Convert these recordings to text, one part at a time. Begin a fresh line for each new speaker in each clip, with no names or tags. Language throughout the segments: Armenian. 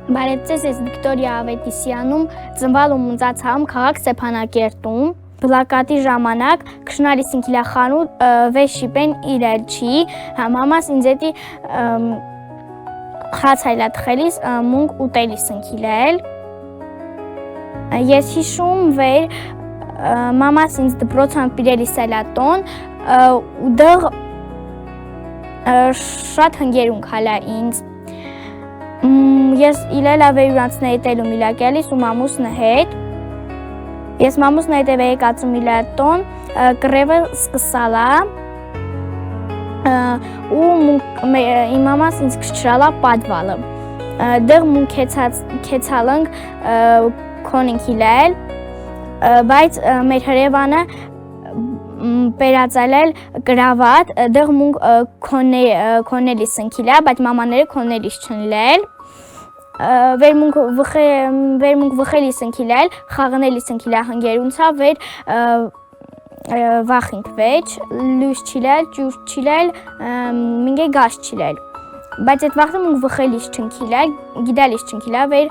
Բարև ձեզ, ես Վիկտորիա Ավետիսյանում, ծնվել ու մնացել եմ քաղաք Ստեփանակերտում։ Բլակատի ժամանակ քշնարիս ինքիլախանու վեշիպեն իրելչի, մամաս ինձ էտի խացայլա տխելիս մունք ուտելիս ինքիլել։ Ես հիշում վեր մամաս ինձ դպրոցան պիրելիս էլատոն ու դեղ շատ հնգերունք հալա ինձ։ Ես իլելա վերյուրանցնեի տելում իլակելիս ու մամուսնը հետ։ Ես մամուսնը հետ է եկածում իլատոն, կռևը սկսալա ու իմ մամաս ինձ կշչրալա պատվալը։ Դեղ մուն կեցալնք քոնինք իլել, բայց մեր հրևանը պերածալել գրավատ, դեղ մունք քոնելիս ընքիլա, բայց մամաները քոնելիս չնլել, վերմունք վխելիս ընքիլել, խաղնելիս ընքիլա հնգերունցա, վեր վախինք վեջ, լույս չիլել, ճուր չիլել, մինգե գազ չիլել, բայց այդ վախտը մունք վխելիս չնքիլել, գիդալիս չնքիլա, վեր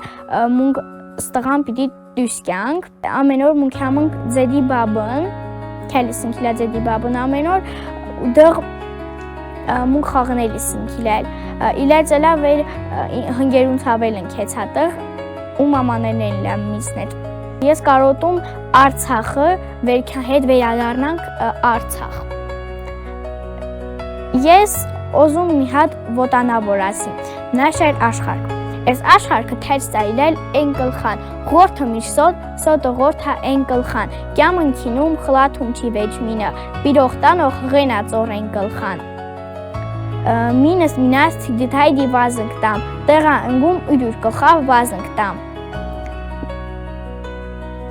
մունք ստղան պիտի դուսկյանք, ամեն օր մունք համնք ձեդի բաբն, քելիս ընքիլա ձեդի բաբն ամեն օր, դեղ մունք խաղնելիս ընքիլել, իլեցելա վեր հնգերուն ցավել ընքեցատեղ ու մամաներն են լա միսնետ։ Ես կարոտում Արցախը հետ վերադառնանք Արցախ։ Ես օզում մի հատ ոտանավոր ասի, նաշեր աշխարհ։ Այս աշխարհը թերս այլել ընկլխան, ղորթը միշսոտ, սոտը ղորթա ընկլխան, կյամն քինում խլաթում չի վեճմինը, բիրոխտանող ղենածոր ընկլխան։ Մինս մինաս դիթայ դիվազնք տամ, տեղա ընգում ուրյուր կխավ վազնք տամ։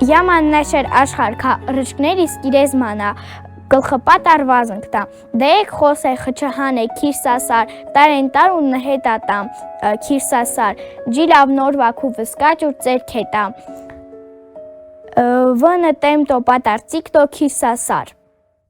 Yaman նաշեր աշխարհքա ռճկներիս իրեզմանա, գլխպատ արվազնք տամ, դեեք խոսե խչահան է քիրսասար, տարեն տար ու նհետատամ, քիրսասար, ջիլավ նորվակու վսկաճ ու ծերքետամ, վնը տեմ տո պատար ծիկտո քիրսասար։